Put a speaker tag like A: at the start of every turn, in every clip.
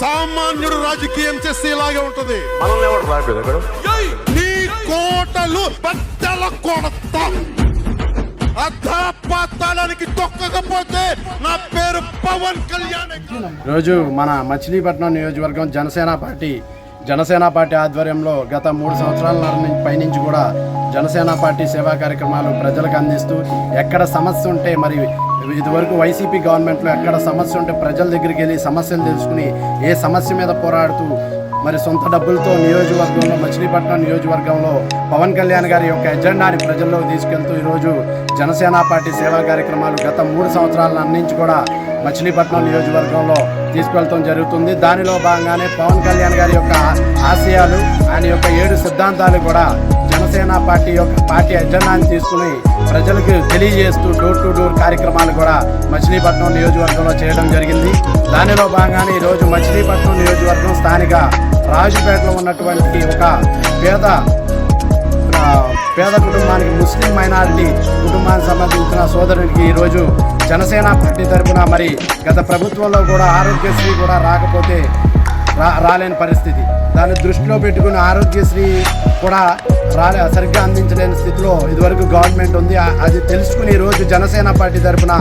A: సామాన్యుడు రాజకీయం చేస్తే ఇలాగే ఉంటది.
B: మనల్ని ఎవరు రాయలేదు
A: నీ కోటలు బద్దల కొడతా. అధాపాతాళానికి తొక్కకపోతే నా పేరు పవన్ కళ్యాణ్.
C: రోజు మన మచిలీపట్నం నియోజకవర్గం జనసేన పార్టీ ఆధ్వర్యంలో గత 3 సంవత్సరాల పైనుంచి కూడా జనసేన పార్టీ సేవా కార్యక్రమాలు ప్రజలకు అందిస్తూ ఎక్కడ సమస్య ఉంటే మరి ఇదివరకు వైసీపీ గవర్నమెంట్లో ఎక్కడ సమస్య ఉంటే ప్రజల దగ్గరికి వెళ్ళి సమస్యలు తెలుసుకుని ఏ సమస్య మీద పోరాడుతూ మరి సొంత డబ్బులతో నియోజకవర్గంలో మచిలీపట్నం నియోజకవర్గంలో పవన్ కళ్యాణ్ గారి యొక్క ఎజెండాని ప్రజల్లోకి తీసుకెళ్తూ ఈరోజు జనసేన పార్టీ సేవా కార్యక్రమాలు గత 3 సంవత్సరాల నుంచి కూడా మచిలీపట్నం నియోజకవర్గంలో తీసుకెళ్తాం జరుగుతుంది. దానిలో భాగంగానే పవన్ కళ్యాణ్ గారి యొక్క ఆశయాలు, ఆయన యొక్క 7 సిద్ధాంతాలు కూడా జనసేన పార్టీ ఎజెండాని తీసుకుని ప్రజలకు తెలియజేస్తూ డోర్ టు డోర్ కార్యక్రమాలు కూడా మచిలీపట్నం నియోజకవర్గంలో చేయడం జరిగింది. దానిలో భాగంగానే ఈరోజు మచిలీపట్నం నియోజకవర్గం స్థానిక రాజుపేటలో ఉన్నటువంటి ఒక పేద కుటుంబానికి, ముస్లిం మైనారిటీ కుటుంబానికి సంబంధించిన సోదరుడికి ఈరోజు జనసేన పార్టీ తరఫున మరి గత ప్రభుత్వంలో కూడా ఆరోగ్యశ్రీ కూడా రాకపోతే రాలేని పరిస్థితి, దాన్ని దృష్టిలో పెట్టుకుని ఆరోగ్యశ్రీ కూడా సరిగ్గా అందించలేని స్థితిలో ఇదివరకు గవర్నమెంట్ ఉంది. అది తెలుసుకుని ఈరోజు జనసేన పార్టీ తరఫున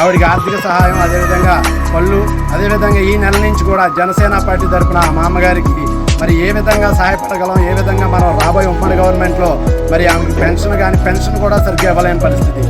C: ఆవిడికి ఆర్థిక సహాయం, అదేవిధంగా పళ్ళు, అదేవిధంగా ఈ నెల నుంచి కూడా జనసేన పార్టీ తరఫున మా అమ్మగారికి మరి ఏ విధంగా సహాయపడగలం, ఏ విధంగా మనం రాబోయే ఉమ్మడి గవర్నమెంట్లో మరి ఆమెకి పెన్షన్ కూడా సరిగ్గా ఇవ్వలేని పరిస్థితి,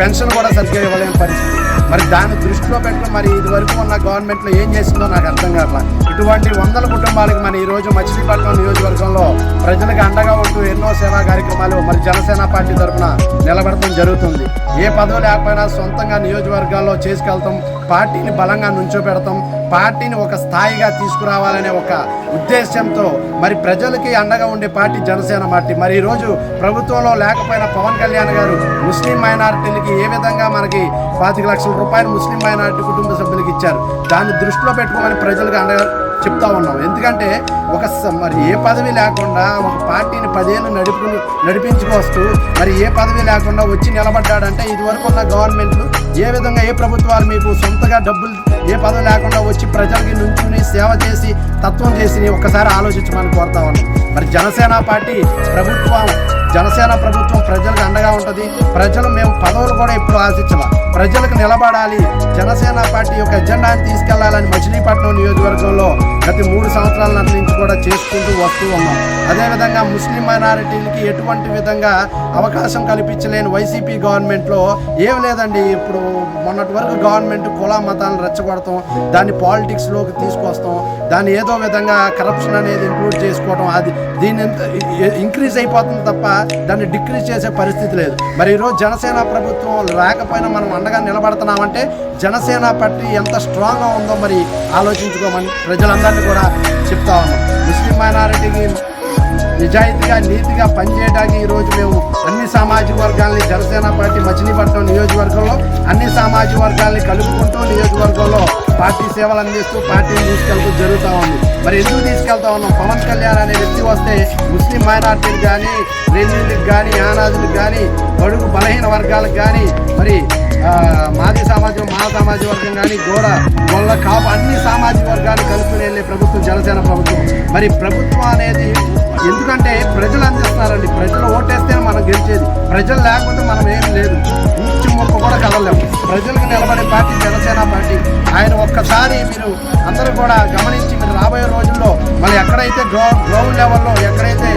C: పెన్షన్ కూడా సరిగ్గా ఇవ్వలేని పరిస్థితి. మరి దాన్ని దృష్టిలో పెట్టుకుని మరి ఇదివరకు ఉన్న గవర్నమెంట్లో ఏం చేసిందో నాకు అర్థం కావట్లా. ఇటువంటి 100 కుటుంబాలకు మన ఈరోజు మచిలీపట్నం నియోజకవర్గంలో ప్రజలకు అండగా ఉంటూ ఎన్నో సేవా కార్యక్రమాలు మరి జనసేన పార్టీ తరఫున నిలబెడతాం జరుగుతుంది. ఏ పదవి లేకపోయినా సొంతంగా నియోజకవర్గాల్లో చేసుకెళ్తాం, పార్టీని బలంగా నుంచోబెడతాం, పార్టీని ఒక స్థాయిగా తీసుకురావాలనే ఒక ఉద్దేశంతో మరి ప్రజలకి అండగా ఉండే పార్టీ జనసేన పార్టీ. మరి ఈరోజు ప్రభుత్వంలో లేకపోయినా పవన్ కళ్యాణ్ గారు ముస్లిం మైనారిటీలకి ఏ విధంగా మనకి 25 లక్షల రూపాయలు ముస్లిం మైనారిటీ కుటుంబ సభ్యులకి ఇచ్చారు, దాన్ని దృష్టిలో పెట్టుకోమని ప్రజలకు అండగా చెప్తా ఉన్నాం. ఎందుకంటే మరి ఏ పదవి లేకుండా ఒక పార్టీని 10 ఏళ్ళు నడిపించుకొస్తూ మరి ఏ పదవి లేకుండా వచ్చి నిలబడ్డాడంటే ఇదివరకు ఉన్న గవర్నమెంట్లు ఏ విధంగా, ఏ ప్రభుత్వాలు మీకు సొంతగా డబ్బులు ఏ పదవి లేకుండా వచ్చి ప్రజలకి నుంచుని సేవ చేసి తత్వం చేసి ఒక్కసారి ఆలోచించమని కోరుతా ఉన్నాం. మరి జనసేన ప్రభుత్వం ప్రజలకు అండగా ఉంటుంది. ప్రజలు మేము పదవులు కూడా ఎప్పుడు ఆశించాల, ప్రజలకు నిలబడాలి, జనసేన పార్టీ యొక్క ఎజెండాని తీసుకెళ్లాలని మచిలీపట్నం నియోజకవర్గంలో గత 3 సంవత్సరాల నుంచి కూడా చేసుకుంటూ వస్తూ ఉన్నాం. అదేవిధంగా ముస్లిం మైనారిటీలకి ఎటువంటి విధంగా అవకాశం కల్పించలేని వైసీపీ గవర్నమెంట్లో ఏం లేదండి. ఇప్పుడు మొన్నటి వరకు గవర్నమెంట్ కుల మతాలను రెచ్చగొడతాం, దాన్ని పాలిటిక్స్లోకి తీసుకొస్తాం, దాన్ని ఏదో విధంగా కరప్షన్ అనేది ఇంక్లూడ్ చేసుకోవడం, దీన్ని ఇంక్రీజ్ అయిపోతుంది తప్ప దాన్ని డిక్రీజ్ చేసే పరిస్థితి లేదు. మరి ఈరోజు జనసేన ప్రభుత్వం లేకపోయినా మనం అండగా నిలబడుతున్నామంటే జనసేన పార్టీ ఎంత స్ట్రాంగ్గా ఉందో మరి ఆలోచించుకోమని ప్రజలందరినీ కూడా చెప్తా ఉన్నాం. ముస్లిం మైనారిటీకి నిజాయితీగా నీతిగా పనిచేయడానికి ఈరోజు మేము అన్ని సామాజిక వర్గాల్ని జనసేన పార్టీ మచిలీపట్నం నియోజకవర్గంలో అన్ని సామాజిక వర్గాల్ని కలుపుకుంటూ నియోజకవర్గంలో పార్టీ సేవలు అందిస్తూ పార్టీని తీసుకెళ్తూ జరుగుతూ ఉంది. మరి ఎందుకు తీసుకెళ్తా ఉన్నాం? పవన్ కళ్యాణ్ అనే వ్యక్తి వస్తే ముస్లిం మైనార్టీలకు కానీ, రెల్లీలకు కానీ, యానాదులకు కానీ, బడుగు బలహీన వర్గాలకు కానీ, మరి మా సామాజిక వర్గం కానీ, గొల్ల కాపు అన్ని సామాజిక వర్గాలు కలుపుకుని వెళ్ళే ప్రభుత్వం జనసేన ప్రభుత్వం. మరి ప్రభుత్వం అనేది ఎందుకంటే ప్రజలు అందిస్తున్నారండి, ప్రజలు ఓటేస్తే మనం గెలిచేది, ప్రజలు లేకపోతే మనం ఏం లేదు, ఇంచు మొక్క కూడా కదలలేము. ప్రజలకు నిలబడే పార్టీ జనసేన పార్టీ. ఆయన ఒక్కసారి మీరు అందరూ కూడా గమనించి మీరు రాబోయే రోజుల్లో మళ్ళీ ఎక్కడైతే గ్రౌండ్ లెవెల్లో, ఎక్కడైతే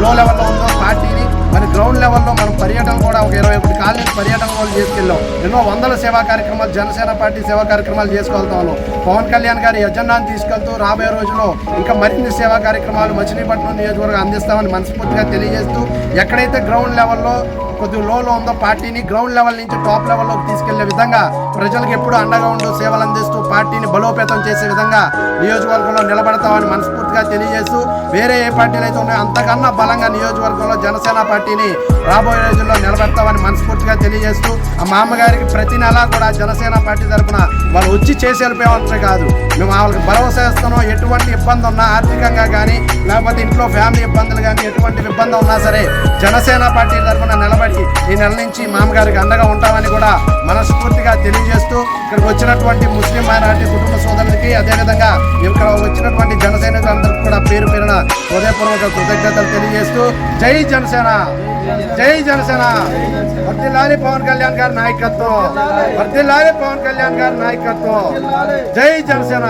C: లో లెవెల్లో ఉందో పార్టీని మరి గ్రౌండ్ లెవెల్లో మనం పర్యటన కూడా ఒక 21 కాలనీ పర్యటన కూడా చేసుకెళ్ళాం. ఎన్నో 100 సేవా కార్యక్రమాలు జనసేన పార్టీ సేవా కార్యక్రమాలు చేసుకెళ్తా ఉన్నాం. పవన్ కళ్యాణ్ గారి ఎజెండాను తీసుకెళ్తూ రాబోయే రోజుల్లో ఇంకా మరిన్ని సేవా కార్యక్రమాలు మచిలీపట్నం నియోజకవర్గం అందిస్తామని మనస్ఫూర్తిగా తెలియజేస్తూ ఎక్కడైతే గ్రౌండ్ లెవెల్లో కొద్దిగా లోలో ఉందో పార్టీని గ్రౌండ్ లెవెల్ నుంచి టాప్ లెవెల్లోకి తీసుకెళ్లే విధంగా ప్రజలకు ఎప్పుడు అండగా ఉంటూ సేవలు అందిస్తూ పార్టీని బలోపేతం చేసే విధంగా నియోజకవర్గంలో నిలబడతామని మనస్ఫూర్తిగా తెలియజేస్తూ వేరే ఏ పార్టీలు అయితే ఉన్నాయో అంతకన్నా బలంగా నియోజకవర్గంలో జనసేన పార్టీని రాబోయే రోజుల్లో నిలబెడతామని మనస్ఫూర్తిగా తెలియజేస్తూ మా అమ్మగారికి ప్రతి నెల కూడా జనసేన పార్టీ తరఫున వాళ్ళు వచ్చి చేసి వెళ్ళిపోయామంటే కాదు, మేము వాళ్ళకి భరోసా ఇస్తున్నాం. ఎటువంటి ఇబ్బంది ఉన్నా ఆర్థికంగా కానీ, లేకపోతే ఇంట్లో ఫ్యామిలీ ఇబ్బందులు కానీ, ఎటువంటి ఇబ్బంది ఉన్నా సరే జనసేన పార్టీ తరఫున నిలబడి కష్టపడి ఈ నెల నుంచి మామగారికి అండగా ఉంటామని కూడా మనస్ఫూర్తిగా తెలియజేస్తూ ఇక్కడికి వచ్చినటువంటి ముస్లిం మైనారిటీ కుటుంబ సోదరులకి, అదేవిధంగా ఇక్కడ వచ్చినటువంటి జన సైనికులందరికీ కూడా పేరు పేరున హృదయపూర్వక కృతజ్ఞతలు తెలియజేస్తూ జై జనసేన, జై జనసేన. వర్ధిల్లాలి పవన్ కళ్యాణ్ గారి నాయకత్వం, వర్ధిల్లాలి పవన్ కళ్యాణ్ గారి నాయకత్వం. జై జనసేన.